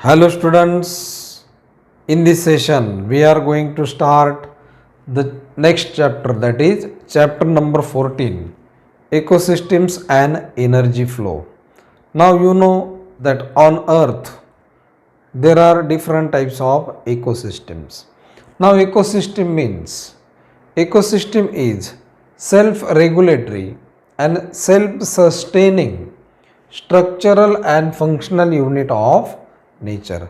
Hello students, in this session we are going to start the next chapter, that is chapter number 14, Ecosystems and Energy Flow. Now you know that on earth there are different types of ecosystems. Now ecosystem is self-regulatory and self-sustaining structural and functional unit of nature.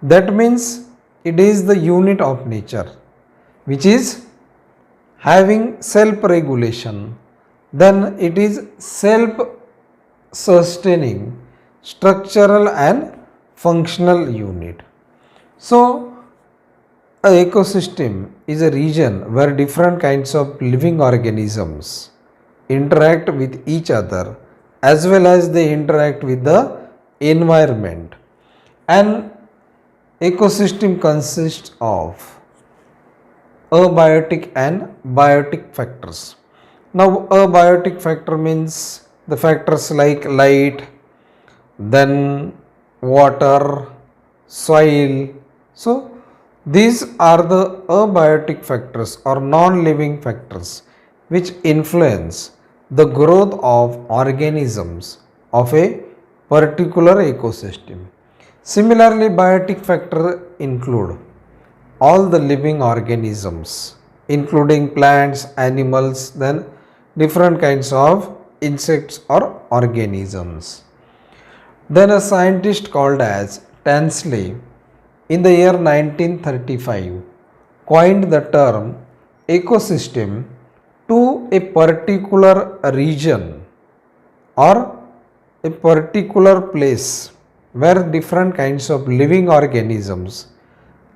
That means it is the unit of nature which is having self regulation, then it is self sustaining structural and functional unit. So a ecosystem is a region where different kinds of living organisms interact with each other as well as they interact with the environment. An ecosystem consists of abiotic and biotic factors. Now abiotic factor means the factors like light, then water, soil. So these are the abiotic factors or non-living factors which influence the growth of organisms of a particular ecosystem. Similarly, biotic factors include all the living organisms, including plants, animals, then different kinds of insects or organisms. Then a scientist called as Tansley in the year 1935 coined the term ecosystem to a particular region or a particular place where different kinds of living organisms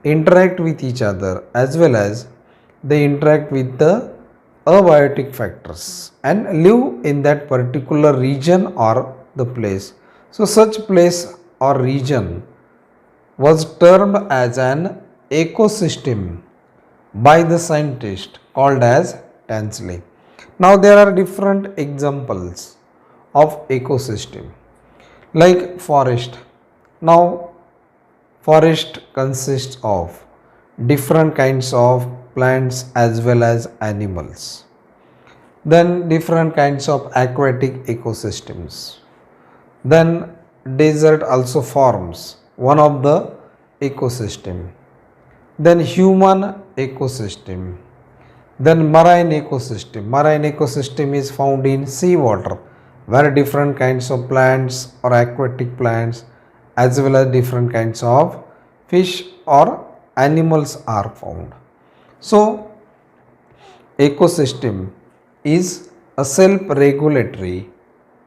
interact with each other as well as they interact with the abiotic factors and live in that particular region or the place. So such place or region was termed as an ecosystem by the scientist called as Tansley. Now there are different examples of ecosystem like forest. Now forest consists of different kinds of plants as well as animals. Then different kinds of aquatic ecosystems. Then desert also forms one of the ecosystem. Then human ecosystem. Then marine ecosystem. Marine ecosystem is found in sea water where different kinds of plants or aquatic plants as well as different kinds of fish or animals are found. So ecosystem is a self-regulatory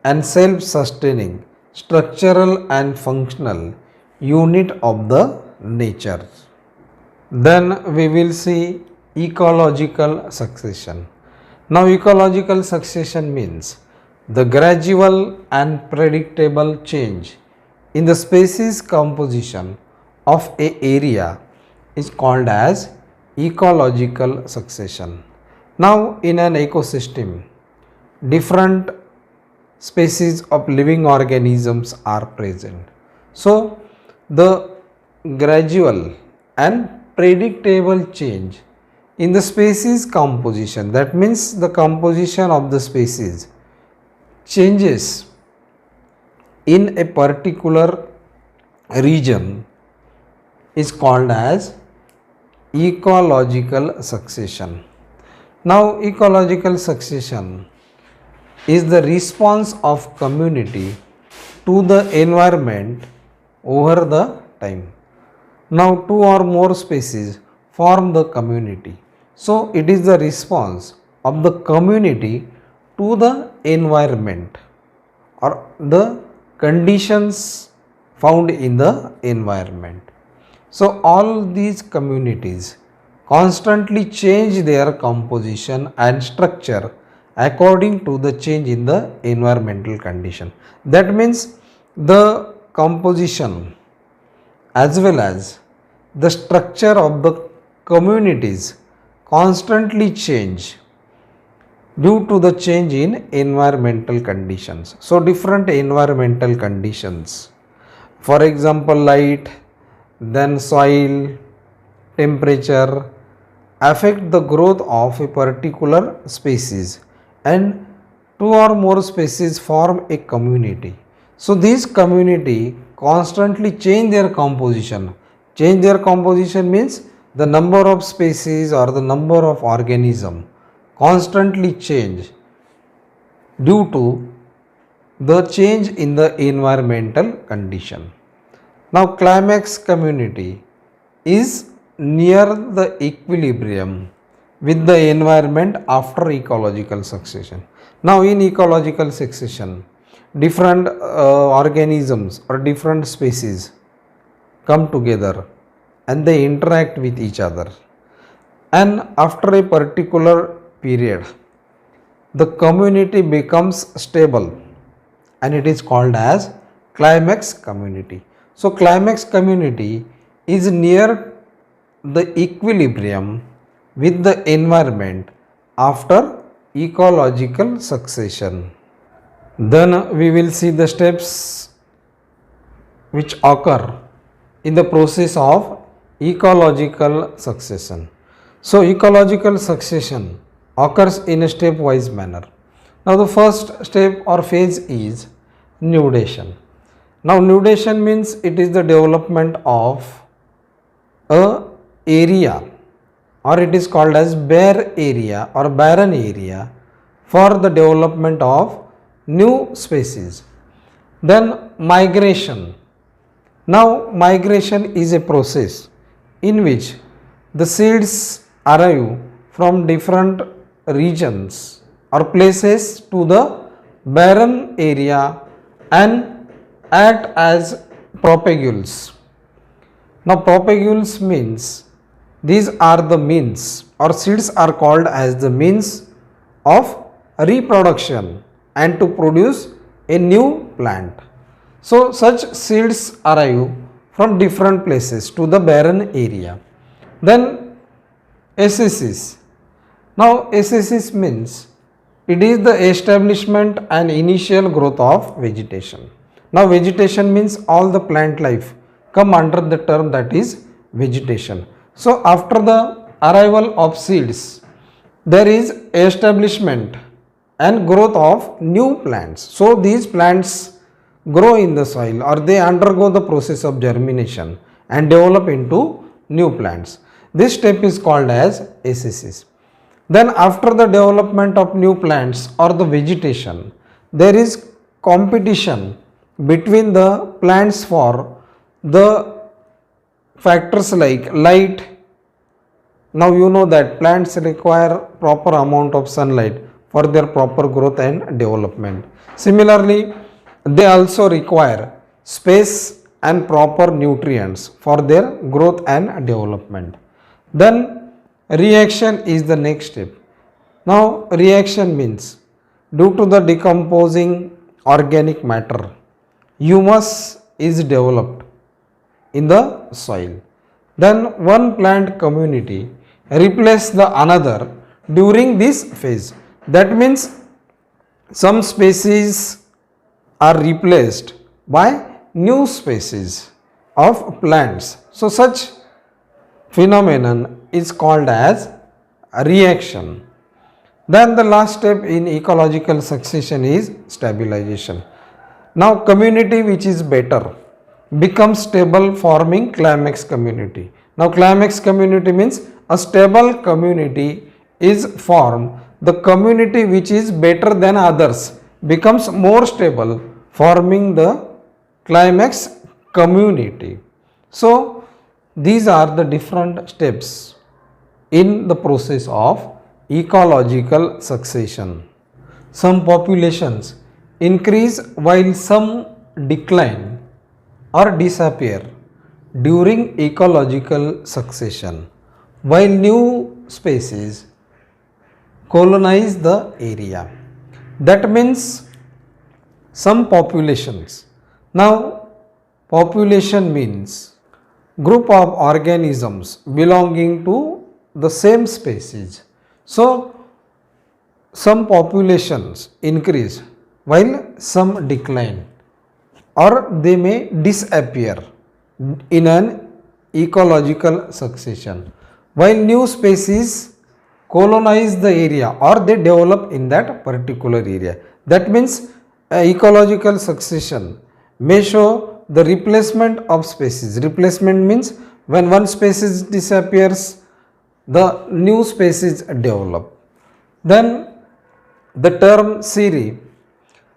and self-sustaining structural and functional unit of the nature. Then we will see ecological succession. Now ecological succession means the gradual and predictable change in the species composition of a area is called as ecological succession. Now in an ecosystem, different species of living organisms are present. So the gradual and predictable change in the species composition, that means the composition of the species changes in a particular region is called as ecological succession. Now ecological succession is the response of community to the environment over the time. Now two or more species form the community. So it is the response of the community to the environment or the conditions found in the environment. So all these communities constantly change their composition and structure according to the change in the environmental condition. That means the composition as well as the structure of the communities constantly change due to the change in environmental conditions. So different environmental conditions, for example light, then soil, temperature affect the growth of a particular species, and two or more species form a community. So these community constantly change their composition. Change their composition means the number of species or the number of organism constantly change due to the change in the environmental condition. Now climax community is near the equilibrium with the environment after ecological succession. Now in ecological succession, different organisms or different species come together and they interact with each other, and after a particular period the community becomes stable and it is called as climax community. So climax community is near the equilibrium with the environment after ecological succession. Then we will see the steps which occur in the process of ecological succession. So ecological succession occurs in a stepwise manner. Now the first step or phase is nudation. Now nudation means it is the development of a area, or it is called as bare area or barren area for the development of new species. Then migration. Now migration is a process in which the seeds arrive from different regions or places to the barren area and act as propagules. Now propagules means these are the means, or seeds are called as the means of reproduction and to produce a new plant. So such seeds arrive from different places to the barren area. Then ascesis. Now ascesis means it is the establishment and initial growth of vegetation. Now vegetation means all the plant life come under the term that is vegetation. So after the arrival of seeds, there is establishment and growth of new plants. So these plants grow in the soil or they undergo the process of germination and develop into new plants. This step is called as ascesis. Then after the development of new plants or the vegetation, there is competition between the plants for the factors like light. Now you know that plants require proper amount of sunlight for their proper growth and development. Similarly, they also require space and proper nutrients for their growth and development. Then reaction is the next step. Now reaction means due to the decomposing organic matter, humus is developed in the soil. Then one plant community replaces the another during this phase. That means some species are replaced by new species of plants. So such phenomenon is called as reaction. Then the last step in ecological succession is stabilization. Now community which is better becomes stable, forming climax community. Now climax community means a stable community is formed. The community which is better than others becomes more stable, forming the climax community. So these are the different steps in the process of ecological succession. Some populations increase while some decline or disappear during ecological succession, while new species colonize the area. That means some populations. Now population means group of organisms belonging to the same species. So some populations increase while some decline or they may disappear in an ecological succession. While new species colonize the area or they develop in that particular area. That means ecological succession may show the replacement of species. Replacement means when one species disappears, the new species develop. Then the term series.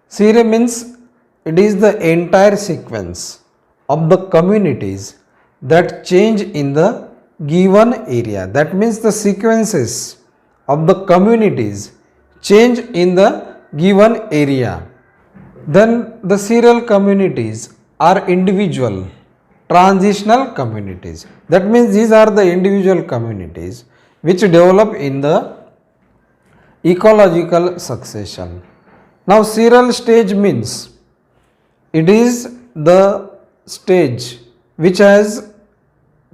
Series means it is the entire sequence of the communities that change in the given area. That means the sequences of the communities change in the given area. Then the serial communities are individual transitional communities. That means these are the individual communities which develop in the ecological succession. Now serial stage means it is the stage which has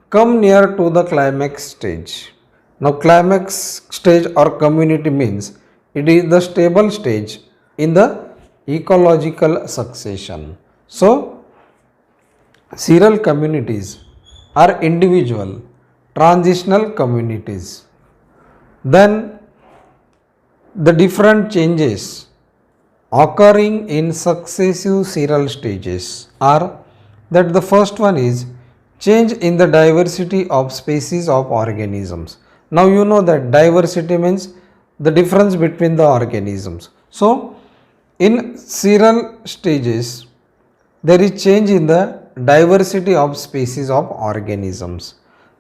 come near to the climax stage. Now climax stage or community means it is the stable stage in the ecological succession. So serial communities are individual transitional communities. Then the different changes occurring in successive serial stages are that the first one is change in the diversity of species of organisms. Now you know that diversity means the difference between the organisms. So in serial stages there is change in the diversity of species of organisms.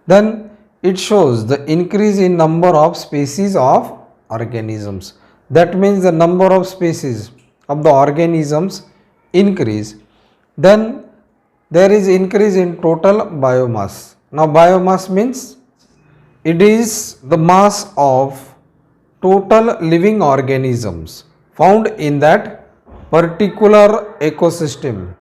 Then it shows the increase in number of species of organisms. That means the number of species of the organisms increase. Then there is increase in total biomass. Now biomass means it is the mass of total living organisms found in that particular ecosystem.